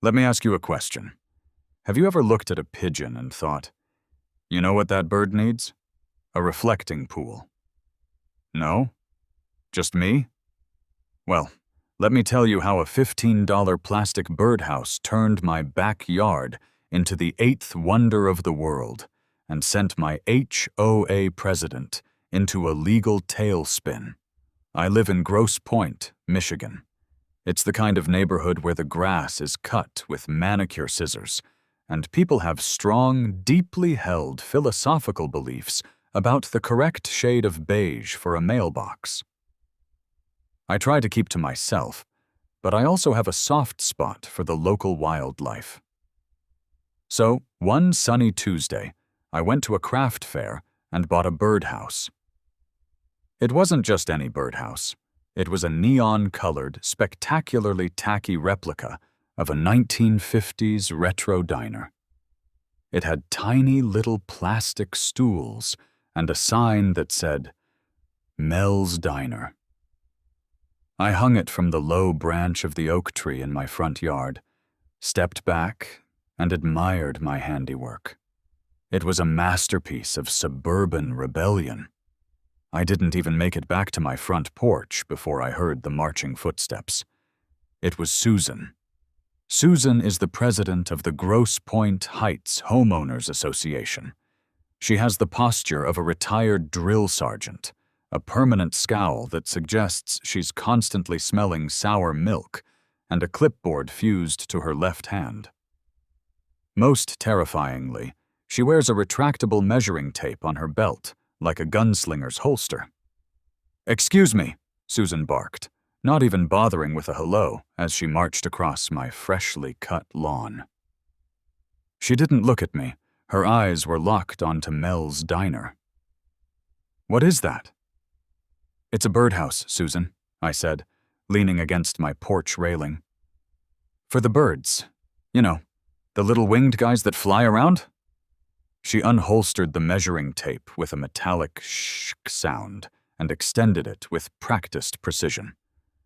Let me ask you a question. Have you ever looked at a pigeon and thought, you know what that bird needs? A reflecting pool. No? Just me? Well, let me tell you how a $15 plastic birdhouse turned my backyard into the 8th wonder of the world and sent my HOA president into a legal tailspin. I live in Grosse Pointe, Michigan. It's the kind of neighborhood where the grass is cut with manicure scissors, and people have strong, deeply held philosophical beliefs about the correct shade of beige for a mailbox. I try to keep to myself, but I also have a soft spot for the local wildlife. So, one sunny Tuesday, I went to a craft fair and bought a birdhouse. It wasn't just any birdhouse. It was a neon-colored, spectacularly tacky replica of a 1950s retro diner. It had tiny little plastic stools and a sign that said, Mel's Diner. I hung it from the low branch of the oak tree in my front yard, stepped back, and admired my handiwork. It was a masterpiece of suburban rebellion. I didn't even make it back to my front porch before I heard the marching footsteps. It was Susan. Susan is the president of the Grosse Pointe Heights Homeowners Association. She has the posture of a retired drill sergeant, a permanent scowl that suggests she's constantly smelling sour milk, and a clipboard fused to her left hand. Most terrifyingly, she wears a retractable measuring tape on her belt, like a gunslinger's holster. "Excuse me," Susan barked, not even bothering with a hello as she marched across my freshly cut lawn. She didn't look at me. Her eyes were locked onto Mel's Diner. "What is that?" "It's a birdhouse, Susan," I said, leaning against my porch railing. "For the birds. You know, the little winged guys that fly around?" She unholstered the measuring tape with a metallic shh sound and extended it with practiced precision.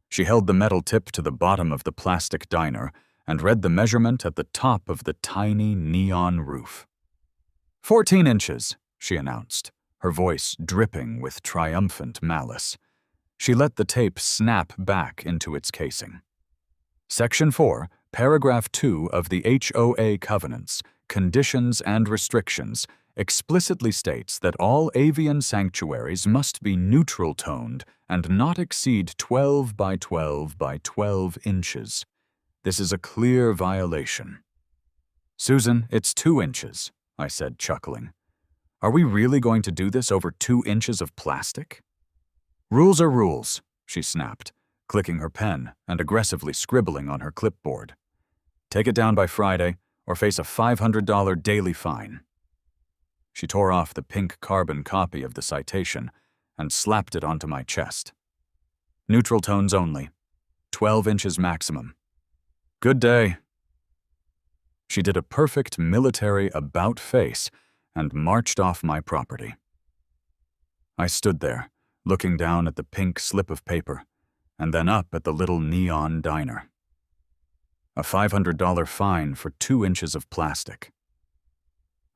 She held the metal tip to the bottom of the plastic diner and read the measurement at the top of the tiny neon roof. 14 inches, she announced, her voice dripping with triumphant malice. She let the tape snap back into its casing. Section 4, Paragraph 2 of the HOA Covenants, Conditions and Restrictions, explicitly states that all avian sanctuaries must be neutral-toned and not exceed 12 by 12 by 12 inches. This is a clear violation. "Susan, it's 2 inches, I said, chuckling. "Are we really going to do this over 2 inches of plastic?" "Rules are rules," she snapped, clicking her pen and aggressively scribbling on her clipboard. "Take it down by Friday, or face a $500 daily fine." She tore off the pink carbon copy of the citation and slapped it onto my chest. "Neutral tones only. 12 inches maximum. Good day." She did a perfect military about-face and marched off my property. I stood there, looking down at the pink slip of paper, and then up at the little neon diner. A $500 fine for 2 inches of plastic.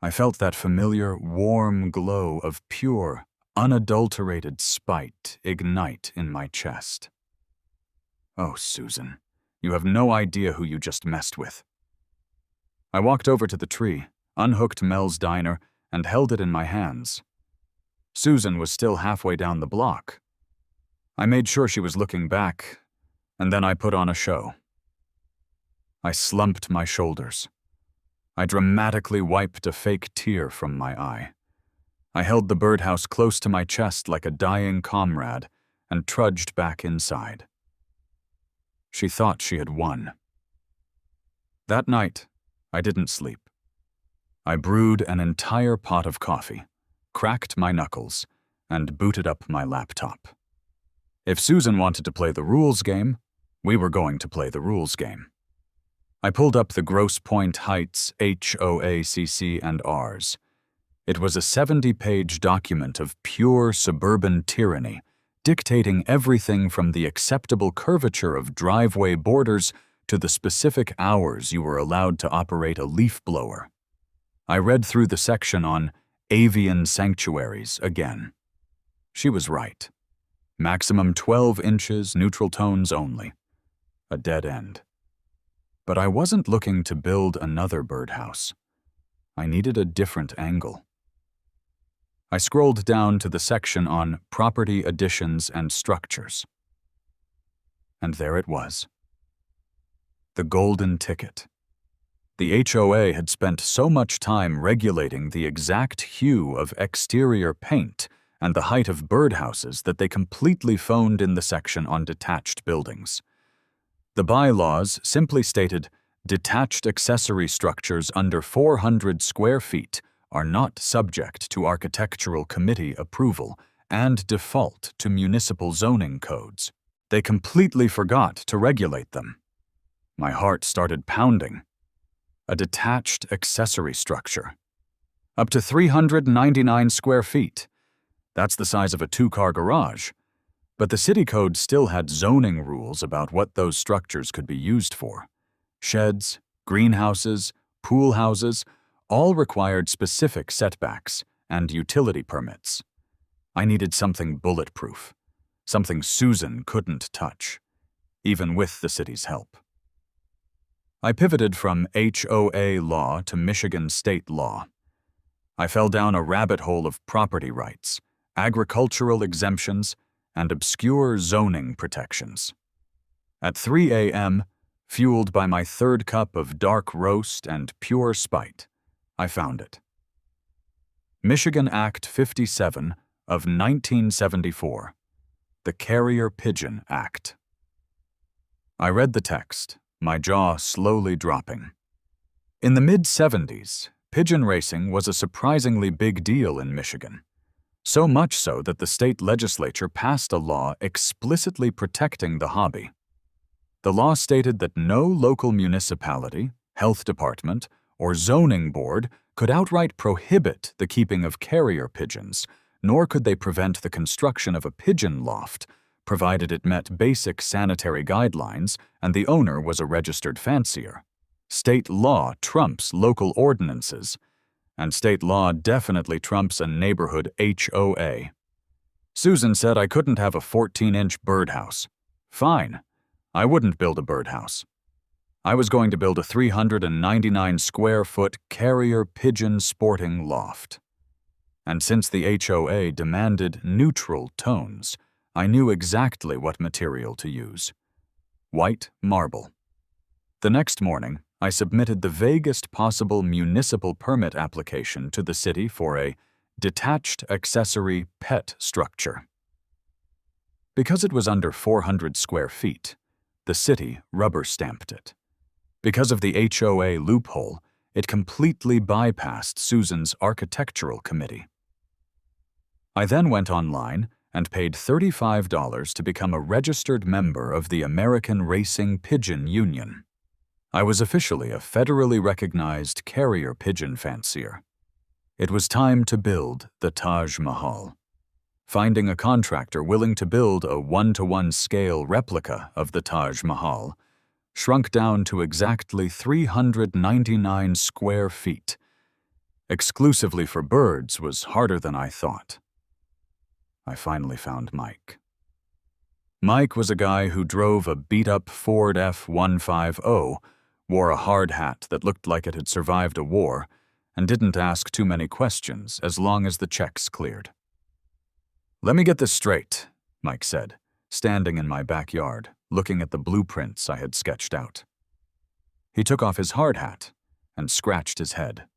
I felt that familiar, warm glow of pure, unadulterated spite ignite in my chest. Oh, Susan, you have no idea who you just messed with. I walked over to the tree, unhooked Mel's Diner, and held it in my hands. Susan was still halfway down the block. I made sure she was looking back, and then I put on a show. I slumped my shoulders. I dramatically wiped a fake tear from my eye. I held the birdhouse close to my chest like a dying comrade and trudged back inside. She thought she had won. That night, I didn't sleep. I brewed an entire pot of coffee, cracked my knuckles, and booted up my laptop. If Susan wanted to play the rules game, we were going to play the rules game. I pulled up the Grosse Pointe Heights HOACC and Rs. It was a 70-page document of pure suburban tyranny, dictating everything from the acceptable curvature of driveway borders to the specific hours you were allowed to operate a leaf blower. I read through the section on avian sanctuaries again. She was right. Maximum 12 inches, neutral tones only. A dead end. But I wasn't looking to build another birdhouse. I needed a different angle. I scrolled down to the section on property additions and structures. And there it was. The golden ticket. The HOA had spent so much time regulating the exact hue of exterior paint and the height of birdhouses that they completely phoned in the section on detached buildings. The bylaws simply stated, detached accessory structures under 400 square feet are not subject to architectural committee approval and default to municipal zoning codes. They completely forgot to regulate them. My heart started pounding. A detached accessory structure. Up to 399 square feet. That's the size of a two-car garage. But the city code still had zoning rules about what those structures could be used for. Sheds, greenhouses, pool houses, all required specific setbacks and utility permits. I needed something bulletproof, something Susan couldn't touch, even with the city's help. I pivoted from HOA law to Michigan state law. I fell down a rabbit hole of property rights, agricultural exemptions, and obscure zoning protections. At 3 a.m., fueled by my third cup of dark roast and pure spite, I found it. Michigan Act 57 of 1974, the Carrier Pigeon Act. I read the text, my jaw slowly dropping. In the mid-70s, pigeon racing was a surprisingly big deal in Michigan. So much so that the state legislature passed a law explicitly protecting the hobby. The law stated that no local municipality, health department, or zoning board could outright prohibit the keeping of carrier pigeons, nor could they prevent the construction of a pigeon loft, provided it met basic sanitary guidelines and the owner was a registered fancier. State law trumps local ordinances, and state law definitely trumps a neighborhood HOA. Susan said I couldn't have a 14-inch birdhouse. Fine, I wouldn't build a birdhouse. I was going to build a 399-square-foot carrier pigeon sporting loft. And since the HOA demanded neutral tones, I knew exactly what material to use. White marble. The next morning, I submitted the vaguest possible municipal permit application to the city for a detached accessory pet structure. Because it was under 400 square feet, the city rubber-stamped it. Because of the HOA loophole, it completely bypassed Susan's architectural committee. I then went online and paid $35 to become a registered member of the American Racing Pigeon Union. I was officially a federally recognized carrier pigeon fancier. It was time to build the Taj Mahal. Finding a contractor willing to build a 1-to-1 scale replica of the Taj Mahal shrunk down to exactly 399 square feet. Exclusively for birds was harder than I thought. I finally found Mike. Mike was a guy who drove a beat-up Ford F-150, wore a hard hat that looked like it had survived a war, and didn't ask too many questions as long as the checks cleared. "Let me get this straight," Mike said, standing in my backyard, looking at the blueprints I had sketched out. He took off his hard hat and scratched his head.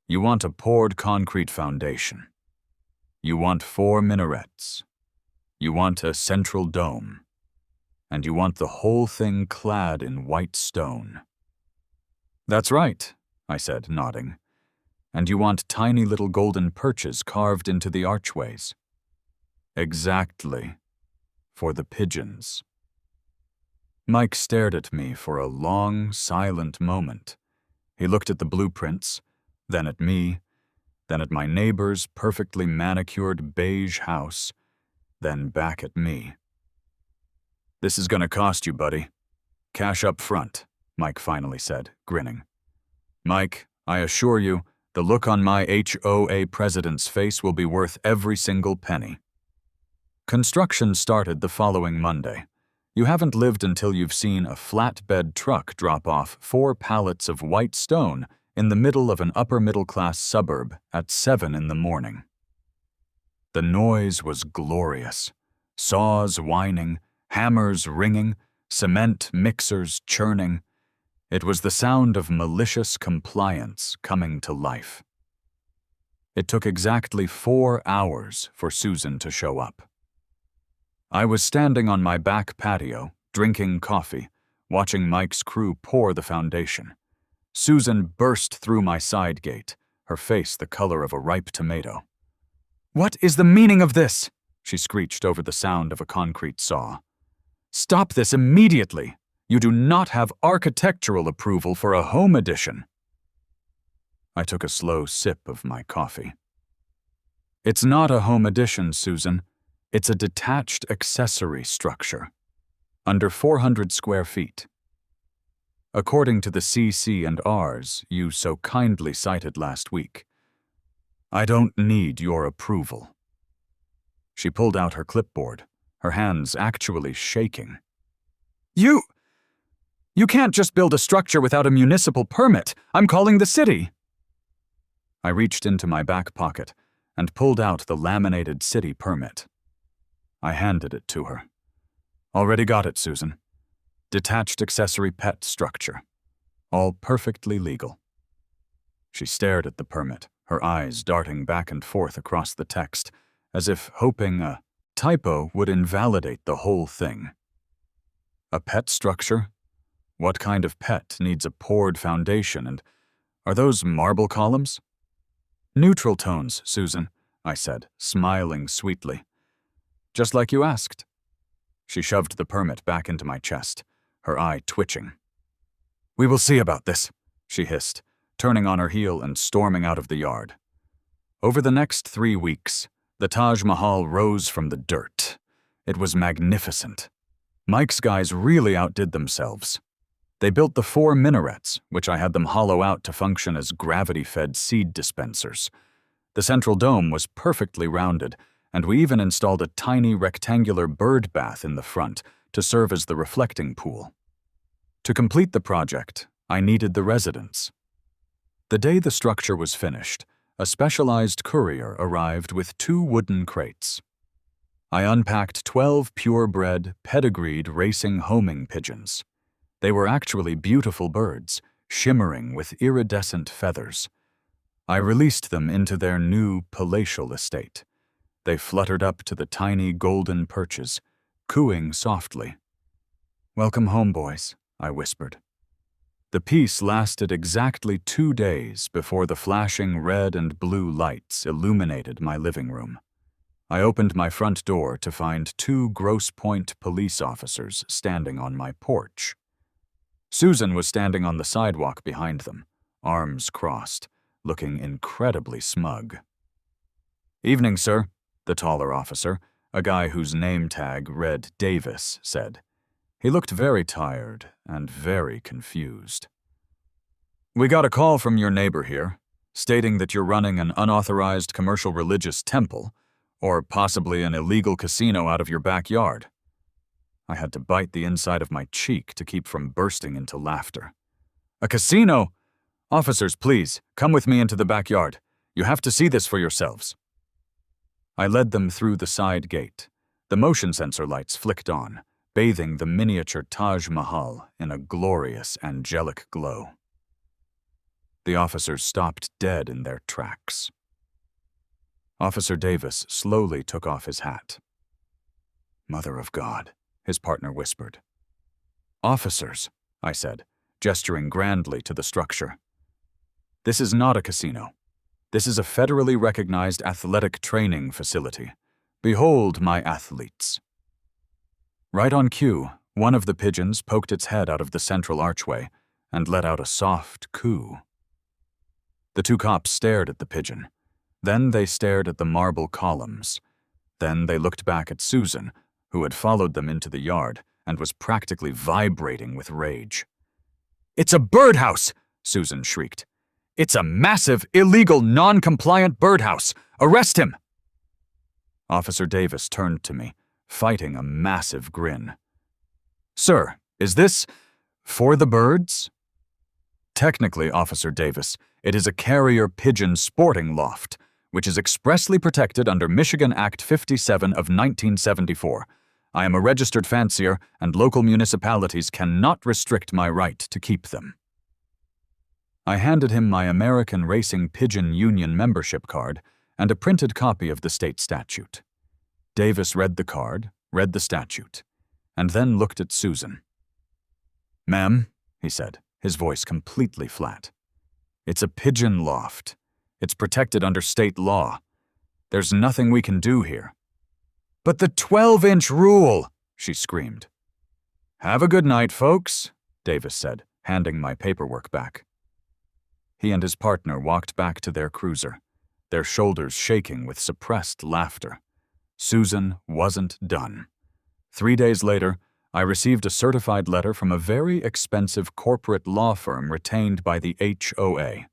"You want a poured concrete foundation. You want 4 minarets. You want a central dome. And you want the whole thing clad in white stone." "That's right," I said, nodding. "And you want tiny little golden perches carved into the archways." "Exactly. For the pigeons." Mike stared at me for a long, silent moment. He looked at the blueprints, then at me, then at my neighbor's perfectly manicured beige house, then back at me. "This is gonna cost you, buddy," Cash up front, Mike finally said, grinning. Mike, I assure you, the look on my HOA president's face will be worth every single penny. Construction started the following Monday. You haven't lived until you've seen a flatbed truck drop off 4 pallets of white stone in the middle of an upper-middle-class suburb at 7 in the morning. The noise was glorious. Saws whining, hammers ringing, cement mixers churning. It was the sound of malicious compliance coming to life. It took exactly 4 hours for Susan to show up. I was standing on my back patio, drinking coffee, watching Mike's crew pour the foundation. Susan burst through my side gate, her face the color of a ripe tomato. "What is the meaning of this?" she screeched over the sound of a concrete saw. "Stop this immediately! You do not have architectural approval for a home addition." I took a slow sip of my coffee. "It's not a home addition, Susan. It's a detached accessory structure. Under 400 square feet. According to the CC&Rs you so kindly cited last week. I don't need your approval." She pulled out her clipboard, her hands actually shaking. You can't just build a structure without a municipal permit. I'm calling the city." I reached into my back pocket and pulled out the laminated city permit. I handed it to her. "Already got it, Susan. Detached accessory pet structure. All perfectly legal." She stared at the permit, her eyes darting back and forth across the text, as if hoping a typo would invalidate the whole thing. A pet structure? What kind of pet needs a poured foundation, and are those marble columns? "Neutral tones, Susan," I said, smiling sweetly. "Just like you asked." She shoved the permit back into my chest, her eye twitching. "We will see about this," she hissed, turning on her heel and storming out of the yard. Over the next 3 weeks, the Taj Mahal rose from the dirt. It was magnificent. Mike's guys really outdid themselves. They built the 4 minarets, which I had them hollow out to function as gravity-fed seed dispensers. The central dome was perfectly rounded, and we even installed a tiny rectangular bird bath in the front to serve as the reflecting pool. To complete the project, I needed the residents. The day the structure was finished, a specialized courier arrived with 2 wooden crates. I unpacked 12 purebred, pedigreed racing homing pigeons. They were actually beautiful birds, shimmering with iridescent feathers. I released them into their new palatial estate. They fluttered up to the tiny golden perches, cooing softly. "Welcome home, boys," I whispered. The peace lasted exactly 2 days before the flashing red and blue lights illuminated my living room. I opened my front door to find 2 Grosse Pointe police officers standing on my porch. Susan was standing on the sidewalk behind them, arms crossed, looking incredibly smug. "Evening, sir," the taller officer, a guy whose name tag read Davis, said. He looked very tired and very confused. "We got a call from your neighbor here, stating that you're running an unauthorized commercial religious temple, or possibly an illegal casino out of your backyard." I had to bite the inside of my cheek to keep from bursting into laughter. "A casino? Officers, please, come with me into the backyard. You have to see this for yourselves." I led them through the side gate. The motion sensor lights flicked on, bathing the miniature Taj Mahal in a glorious, angelic glow. The officers stopped dead in their tracks. Officer Davis slowly took off his hat. "Mother of God," his partner whispered. "Officers," I said, gesturing grandly to the structure. "This is not a casino. This is a federally recognized athletic training facility. Behold my athletes." Right on cue, one of the pigeons poked its head out of the central archway and let out a soft coo. The 2 cops stared at the pigeon. Then they stared at the marble columns. Then they looked back at Susan, who had followed them into the yard and was practically vibrating with rage. "It's a birdhouse!" Susan shrieked. "It's a massive, illegal, non-compliant birdhouse! Arrest him!" Officer Davis turned to me, fighting a massive grin. "Sir, is this for the birds?" "Technically, Officer Davis, it is a carrier pigeon sporting loft, which is expressly protected under Michigan Act 57 of 1974. I am a registered fancier, and local municipalities cannot restrict my right to keep them." I handed him my American Racing Pigeon Union membership card and a printed copy of the state statute. Davis read the card, read the statute, and then looked at Susan. "Ma'am," he said, his voice completely flat, "it's a pigeon loft. It's protected under state law. There's nothing we can do here." "But the 12-inch rule!" she screamed. "Have a good night, folks," Davis said, handing my paperwork back. He and his partner walked back to their cruiser, their shoulders shaking with suppressed laughter. Susan wasn't done. 3 days later, I received a certified letter from a very expensive corporate law firm retained by the HOA.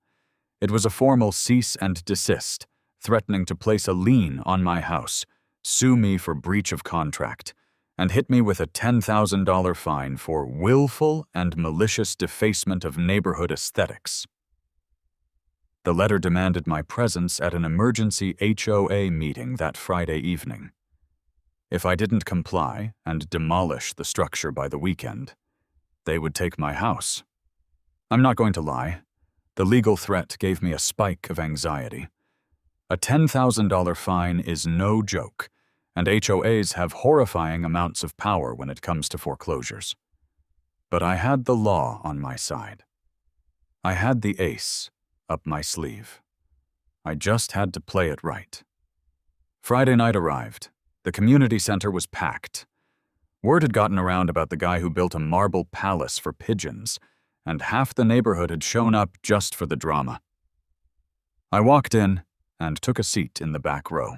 It was a formal cease and desist, threatening to place a lien on my house, sue me for breach of contract, and hit me with a $10,000 fine for willful and malicious defacement of neighborhood aesthetics. The letter demanded my presence at an emergency HOA meeting that Friday evening. If I didn't comply and demolish the structure by the weekend, they would take my house. I'm not going to lie. The legal threat gave me a spike of anxiety. A $10,000 fine is no joke, and HOAs have horrifying amounts of power when it comes to foreclosures. But I had the law on my side. I had the ace up my sleeve. I just had to play it right. Friday night arrived. The community center was packed. Word had gotten around about the guy who built a marble palace for pigeons, and half the neighborhood had shown up just for the drama. I walked in and took a seat in the back row.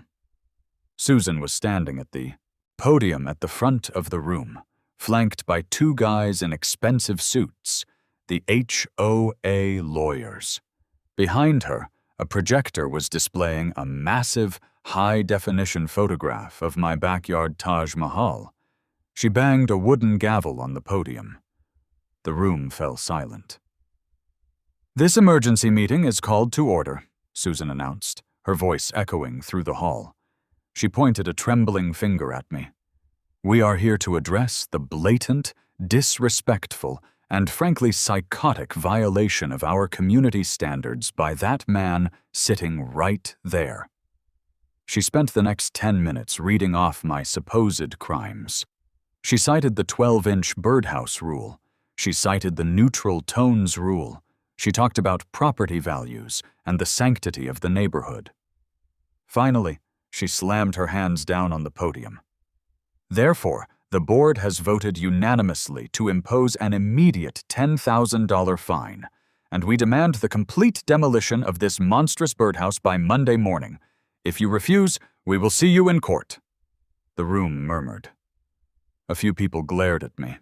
Susan was standing at the podium at the front of the room, flanked by 2 guys in expensive suits, the HOA lawyers. Behind her, a projector was displaying a massive, high-definition photograph of my backyard Taj Mahal. She banged a wooden gavel on the podium. The room fell silent. "This emergency meeting is called to order," Susan announced, her voice echoing through the hall. She pointed a trembling finger at me. "We are here to address the blatant, disrespectful, and frankly psychotic violation of our community standards by that man sitting right there." She spent the next 10 minutes reading off my supposed crimes. She cited the 12-inch birdhouse rule. She cited the neutral tones rule. She talked about property values and the sanctity of the neighborhood. Finally, she slammed her hands down on the podium. "Therefore, the board has voted unanimously to impose an immediate $10,000 fine, and we demand the complete demolition of this monstrous birdhouse by Monday morning. If you refuse, we will see you in court." The room murmured. A few people glared at me.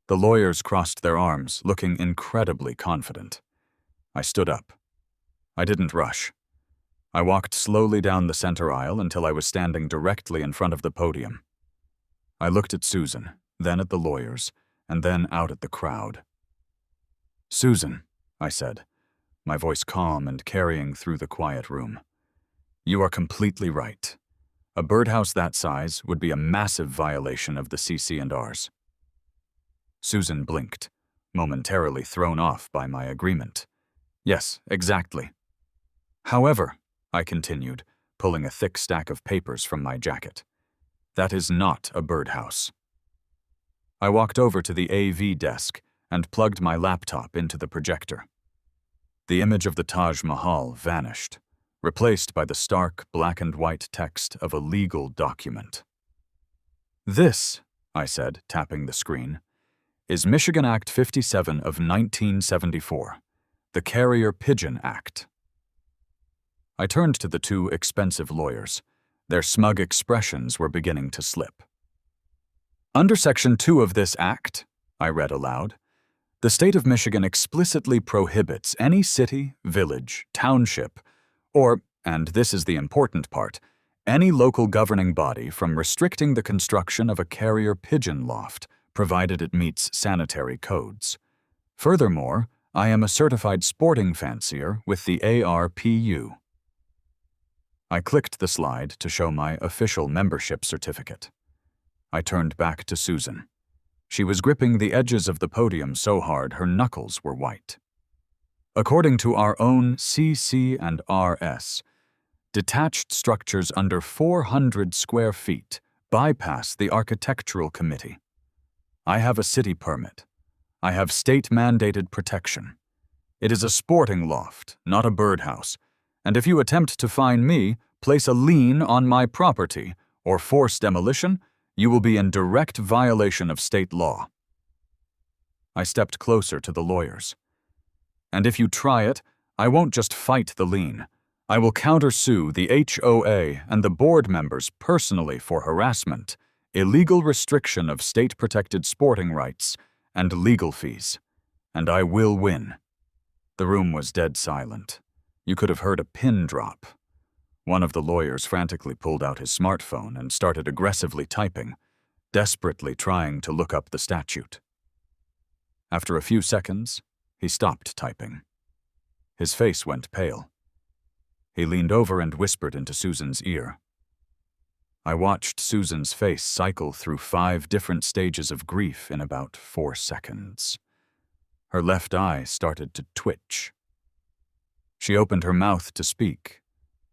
The lawyers crossed their arms, looking incredibly confident. I stood up. I didn't rush. I walked slowly down the center aisle until I was standing directly in front of the podium. I looked at Susan, then at the lawyers, and then out at the crowd. "Susan," I said, my voice calm and carrying through the quiet room, "you are completely right. A birdhouse that size would be a massive violation of the CC&Rs. Susan blinked, momentarily thrown off by my agreement. "Yes, exactly." "However," I continued, pulling a thick stack of papers from my jacket, "that is not a birdhouse." I walked over to the AV desk and plugged my laptop into the projector. The image of the Taj Mahal vanished, replaced by the stark black and white text of a legal document. "This," I said, tapping the screen, "is Michigan Act 57 of 1974, the Carrier Pigeon Act." I turned to the 2 expensive lawyers. Their smug expressions were beginning to slip. Under Section 2 of this Act, I read aloud, the state of Michigan explicitly prohibits any city, village, township, or, and this is the important part, any local governing body from restricting the construction of a carrier pigeon loft, provided it meets sanitary codes. Furthermore, I am a certified sporting fancier with the ARPU. I clicked the slide to show my official membership certificate. I turned back to Susan. She was gripping the edges of the podium so hard her knuckles were white. According to our own CC and RS, detached structures under 400 square feet bypass the Architectural Committee. I have a city permit. I have state-mandated protection. It is a sporting loft, not a birdhouse, and if you attempt to fine me, place a lien on my property, or force demolition, you will be in direct violation of state law. I stepped closer to the lawyers. And if you try it, I won't just fight the lien. I will countersue the HOA and the board members personally for harassment, illegal restriction of state-protected sporting rights, and legal fees. And I will win. The room was dead silent. You could have heard a pin drop. One of the lawyers frantically pulled out his smartphone and started aggressively typing, desperately trying to look up the statute. After a few seconds, he stopped typing. His face went pale. He leaned over and whispered into Susan's ear. I watched Susan's face cycle through 5 different stages of grief in about 4 seconds. Her left eye started to twitch. She opened her mouth to speak,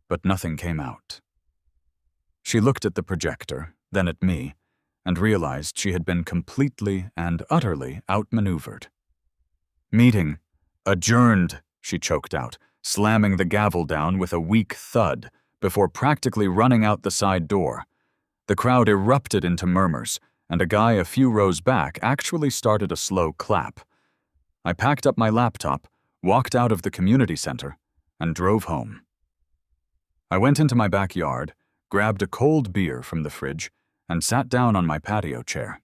but nothing came out. She looked at the projector, then at me, and realized she had been completely and utterly outmaneuvered. "Meeting adjourned," she choked out, slamming the gavel down with a weak thud before practically running out the side door. The crowd erupted into murmurs, and a guy a few rows back actually started a slow clap. I packed up my laptop, walked out of the community center, and drove home. I went into my backyard, grabbed a cold beer from the fridge, and sat down on my patio chair.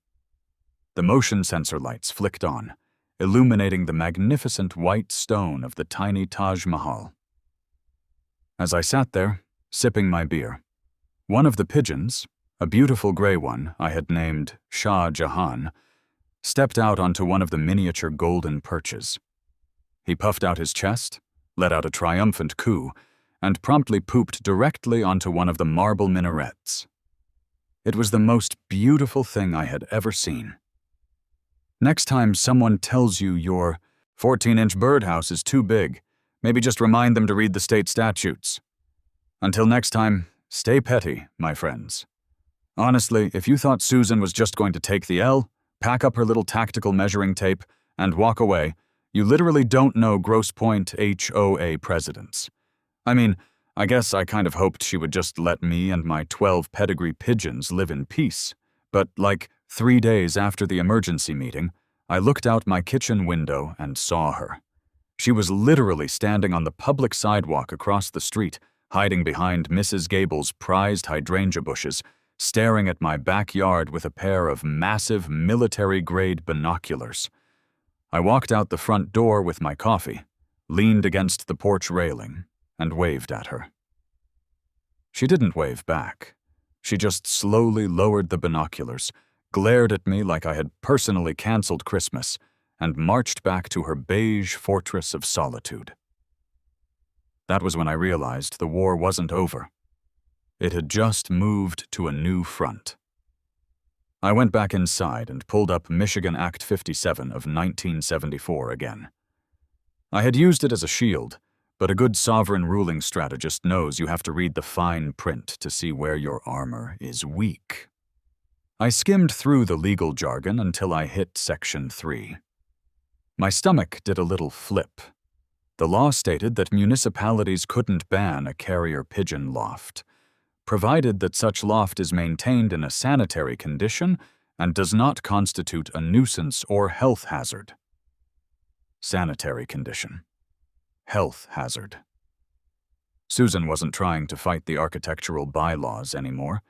The motion sensor lights flicked on, illuminating the magnificent white stone of the tiny Taj Mahal. As I sat there, sipping my beer, one of the pigeons, a beautiful gray one I had named Shah Jahan, stepped out onto one of the miniature golden perches. He puffed out his chest, let out a triumphant coo, and promptly pooped directly onto one of the marble minarets. It was the most beautiful thing I had ever seen. Next time someone tells you your 14-inch birdhouse is too big, maybe just remind them to read the state statutes. Until next time, stay petty, my friends. Honestly, if you thought Susan was just going to take the L, pack up her little tactical measuring tape, and walk away, you literally don't know Grosse Pointe HOA presidents. I mean, I guess I kind of hoped she would just let me and my 12 pedigree pigeons live in peace. But like 3 days after the emergency meeting, I looked out my kitchen window and saw her. She was literally standing on the public sidewalk across the street, hiding behind Mrs. Gable's prized hydrangea bushes, staring at my backyard with a pair of massive military-grade binoculars. I walked out the front door with my coffee, leaned against the porch railing, and waved at her. She didn't wave back. She just slowly lowered the binoculars, glared at me like I had personally canceled Christmas, and marched back to her beige fortress of solitude. That was when I realized the war wasn't over. It had just moved to a new front. I went back inside and pulled up Michigan Act 57 of 1974 again. I had used it as a shield, but a good sovereign ruling strategist knows you have to read the fine print to see where your armor is weak. I skimmed through the legal jargon until I hit Section 3. My stomach did a little flip. The law stated that municipalities couldn't ban a carrier pigeon loft, provided that such loft is maintained in a sanitary condition and does not constitute a nuisance or health hazard. Sanitary condition. Health hazard. Susan wasn't trying to fight the architectural bylaws anymore.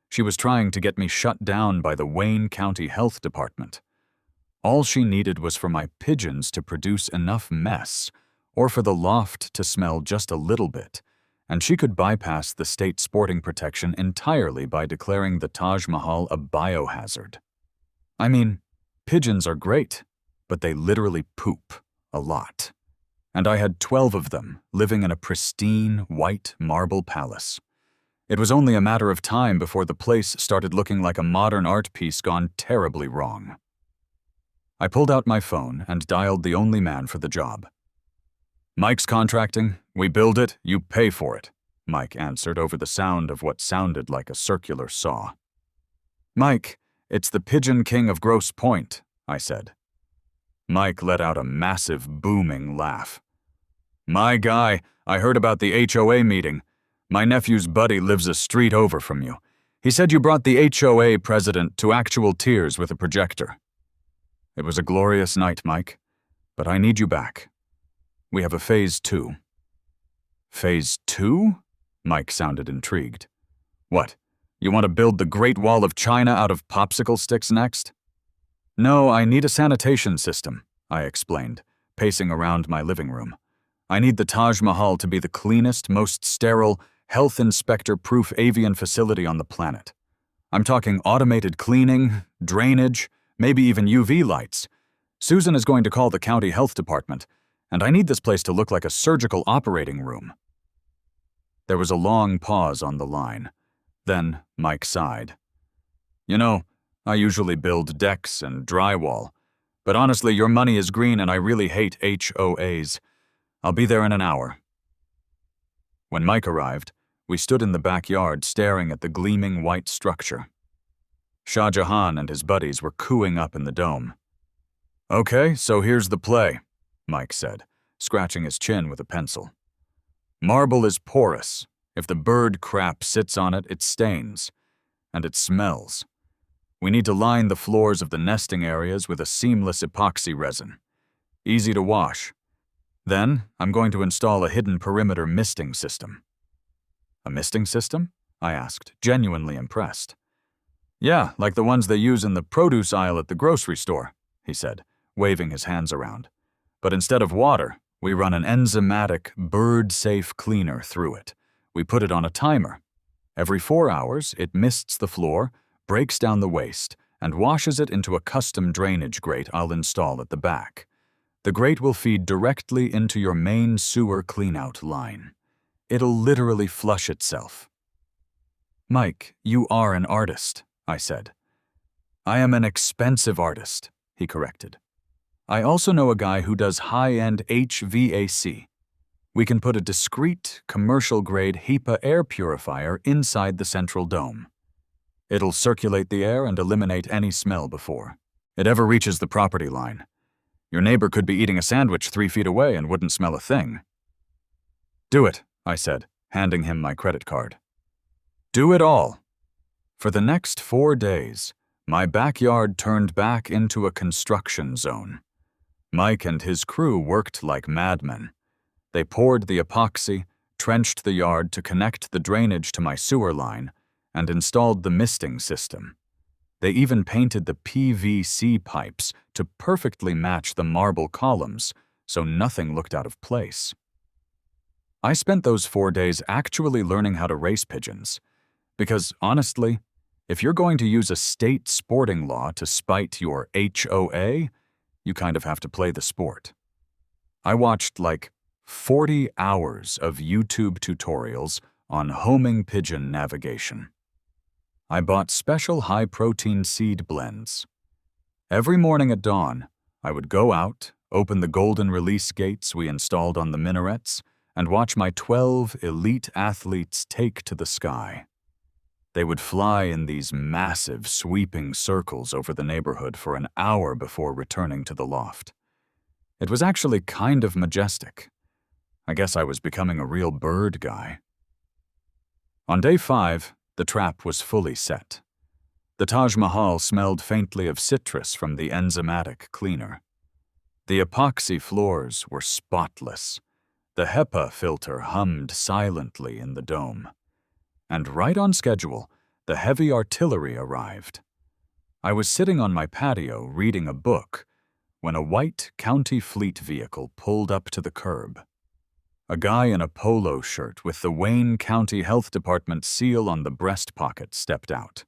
She was trying to get me shut down by the Wayne County Health Department. All she needed was for my pigeons to produce enough mess, or for the loft to smell just a little bit, and she could bypass the state sporting protection entirely by declaring the Taj Mahal a biohazard. I mean, pigeons are great, but they literally poop a lot. And I had 12 of them living in a pristine white marble palace. It was only a matter of time before the place started looking like a modern art piece gone terribly wrong. I pulled out my phone and dialed the only man for the job. "Mike's contracting. We build it, you pay for it," Mike answered over the sound of what sounded like a circular saw. "Mike, it's the Pigeon King of Grosse Pointe," I said. Mike let out a massive, booming laugh. "My guy, I heard about the HOA meeting. My nephew's buddy lives a street over from you. He said you brought the HOA president to actual tears with a projector." "It was a glorious night, Mike, but I need you back. We have a phase 2. "Phase 2? Mike sounded intrigued. "What, you want to build the Great Wall of China out of popsicle sticks next?" "No, I need a sanitation system," I explained, pacing around my living room. "I need the Taj Mahal to be the cleanest, most sterile, health inspector-proof avian facility on the planet. I'm talking automated cleaning, drainage, maybe even UV lights. Susan is going to call the county health department, and I need this place to look like a surgical operating room." There was a long pause on the line. Then Mike sighed. "You know, I usually build decks and drywall, but honestly, your money is green and I really hate HOAs. I'll be there in an hour." When Mike arrived, we stood in the backyard staring at the gleaming white structure. Shah Jahan and his buddies were cooing up in the dome. "Okay, so here's the play," Mike said, scratching his chin with a pencil. "Marble is porous. If the bird crap sits on it, it stains. And it smells. We need to line the floors of the nesting areas with a seamless epoxy resin. Easy to wash. Then, I'm going to install a hidden perimeter misting system." "A misting system?" I asked, genuinely impressed. "Yeah, like the ones they use in the produce aisle at the grocery store," he said, waving his hands around. "But instead of water, we run an enzymatic, bird-safe cleaner through it. We put it on a timer. Every 4 hours, it mists the floor, breaks down the waste, and washes it into a custom drainage grate I'll install at the back. The grate will feed directly into your main sewer cleanout line. It'll literally flush itself." "Mike, you are an artist," I said. "I am an expensive artist," he corrected. "I also know a guy who does high-end HVAC. We can put a discreet, commercial-grade HEPA air purifier inside the central dome. It'll circulate the air and eliminate any smell before it ever reaches the property line. Your neighbor could be eating a sandwich 3 feet away and wouldn't smell a thing." "Do it," I said, handing him my credit card. "Do it all." For the next 4 days, my backyard turned back into a construction zone. Mike and his crew worked like madmen. They poured the epoxy, trenched the yard to connect the drainage to my sewer line, and installed the misting system. They even painted the PVC pipes to perfectly match the marble columns, so nothing looked out of place. I spent those 4 days actually learning how to race pigeons, because honestly, if you're going to use a state sporting law to spite your HOA, you kind of have to play the sport. I watched like 40 hours of YouTube tutorials on homing pigeon navigation. I bought special high-protein seed blends. Every morning at dawn, I would go out, open the golden release gates we installed on the minarets, and watch my 12 elite athletes take to the sky. They would fly in these massive, sweeping circles over the neighborhood for an hour before returning to the loft. It was actually kind of majestic. I guess I was becoming a real bird guy. On day 5, the trap was fully set. The Taj Mahal smelled faintly of citrus from the enzymatic cleaner. The epoxy floors were spotless. The HEPA filter hummed silently in the dome. And right on schedule, the heavy artillery arrived. I was sitting on my patio reading a book when a white county fleet vehicle pulled up to the curb. A guy in a polo shirt with the Wayne County Health Department seal on the breast pocket stepped out.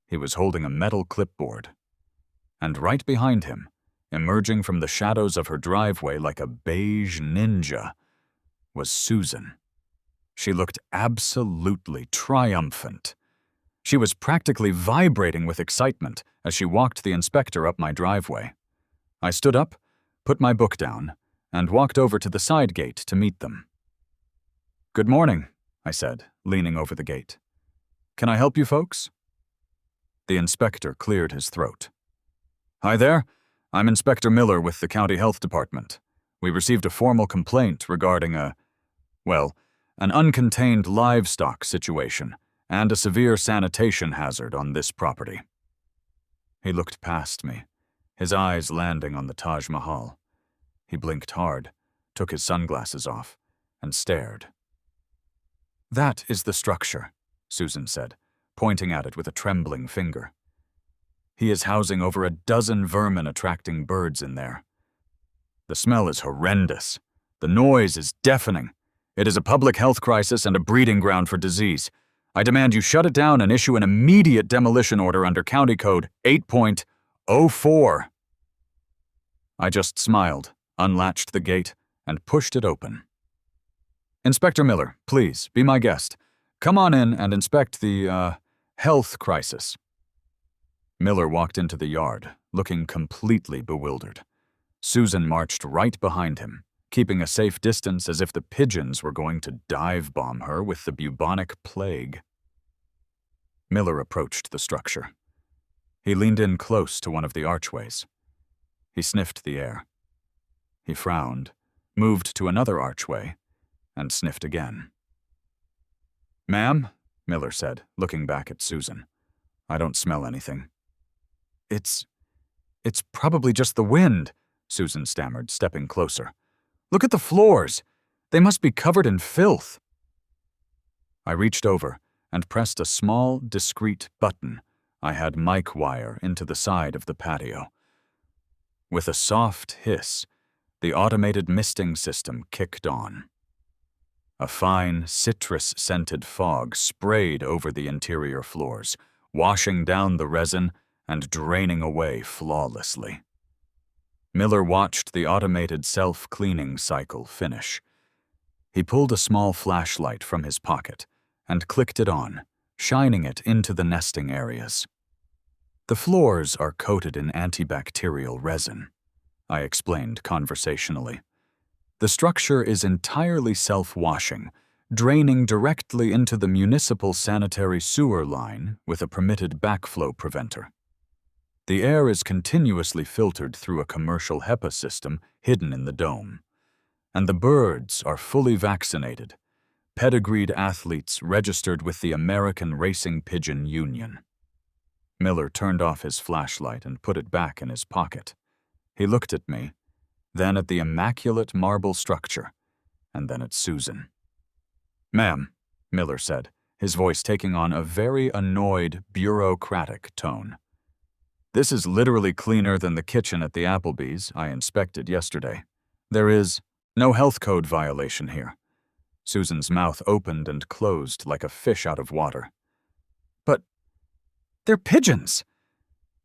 He was holding a metal clipboard. And right behind him, emerging from the shadows of her driveway like a beige ninja, was Susan. She looked absolutely triumphant. She was practically vibrating with excitement as she walked the inspector up my driveway. I stood up, put my book down, and walked over to the side gate to meet them. "Good morning," I said, leaning over the gate. "Can I help you folks?" The inspector cleared his throat. "Hi there. I'm Inspector Miller with the County Health Department. We received a formal complaint regarding an uncontained livestock situation and a severe sanitation hazard on this property." He looked past me, his eyes landing on the Taj Mahal. He blinked hard, took his sunglasses off, and stared. "That is the structure," Susan said, pointing at it with a trembling finger. "He is housing over a dozen vermin-attracting birds in there. The smell is horrendous. The noise is deafening. It is a public health crisis and a breeding ground for disease. I demand you shut it down and issue an immediate demolition order under County Code 8.04. I just smiled, unlatched the gate, and pushed it open. "Inspector Miller, please, be my guest. Come on in and inspect the, health crisis." Miller walked into the yard, looking completely bewildered. Susan marched right behind him, keeping a safe distance as if the pigeons were going to dive-bomb her with the bubonic plague. Miller approached the structure. He leaned in close to one of the archways. He sniffed the air. He frowned, moved to another archway, and sniffed again. "Ma'am," Miller said, looking back at Susan, "I don't smell anything." It's probably just the wind," Susan stammered, stepping closer. "Look at the floors. They must be covered in filth." I reached over and pressed a small, discreet button I had mic wire into the side of the patio. With a soft hiss, the automated misting system kicked on. A fine, citrus-scented fog sprayed over the interior floors, washing down the resin and draining away flawlessly. Miller watched the automated self-cleaning cycle finish. He pulled a small flashlight from his pocket and clicked it on, shining it into the nesting areas. "The floors are coated in antibacterial resin," I explained conversationally. "The structure is entirely self-washing, draining directly into the municipal sanitary sewer line with a permitted backflow preventer. The air is continuously filtered through a commercial HEPA system hidden in the dome. And the birds are fully vaccinated, pedigreed athletes registered with the American Racing Pigeon Union." Miller turned off his flashlight and put it back in his pocket. He looked at me, then at the immaculate marble structure, and then at Susan. "Ma'am," Miller said, his voice taking on a very annoyed, bureaucratic tone. "This is literally cleaner than the kitchen at the Applebee's I inspected yesterday. There is no health code violation here." Susan's mouth opened and closed like a fish out of water. "But they're pigeons.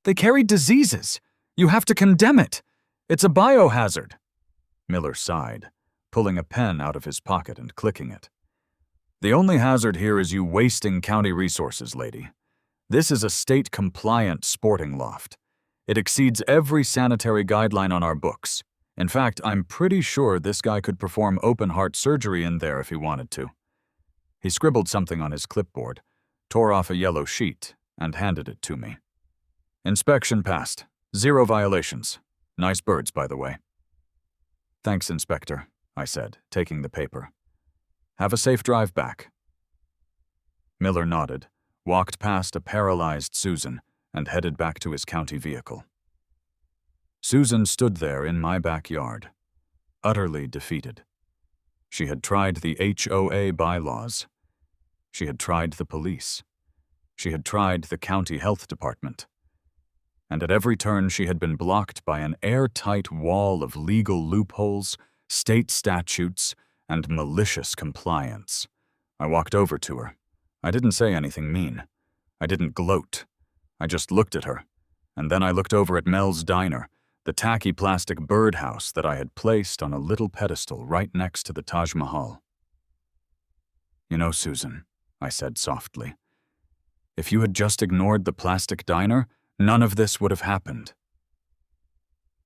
They carry diseases. You have to condemn it. It's a biohazard." Miller sighed, pulling a pen out of his pocket and clicking it. "The only hazard here is you wasting county resources, lady. This is a state-compliant sporting loft. It exceeds every sanitary guideline on our books. In fact, I'm pretty sure this guy could perform open-heart surgery in there if he wanted to." He scribbled something on his clipboard, tore off a yellow sheet, and handed it to me. "Inspection passed. 0 violations. Nice birds, by the way." "Thanks, Inspector," I said, taking the paper. "Have a safe drive back." Miller nodded, walked past a paralyzed Susan, and headed back to his county vehicle. Susan stood there in my backyard, utterly defeated. She had tried the HOA bylaws. She had tried the police. She had tried the county health department. And at every turn she had been blocked by an airtight wall of legal loopholes, state statutes, and malicious compliance. I walked over to her. I didn't say anything mean. I didn't gloat. I just looked at her, and then I looked over at Mel's diner, the tacky plastic birdhouse that I had placed on a little pedestal right next to the Taj Mahal. "You know, Susan," I said softly, "if you had just ignored the plastic diner, none of this would have happened."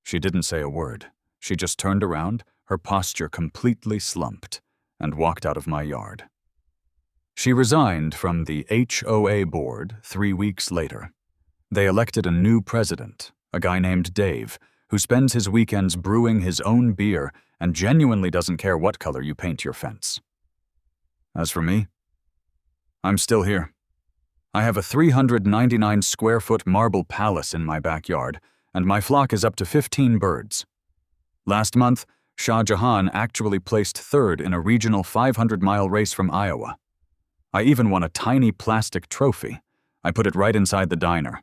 She didn't say a word. She just turned around, her posture completely slumped, and walked out of my yard. She resigned from the HOA board 3 weeks later. They elected a new president, a guy named Dave, who spends his weekends brewing his own beer and genuinely doesn't care what color you paint your fence. As for me, I'm still here. I have a 399-square-foot marble palace in my backyard, and my flock is up to 15 birds. Last month, Shah Jahan actually placed third in a regional 500-mile race from Iowa. I even won a tiny plastic trophy. I put it right inside the diner.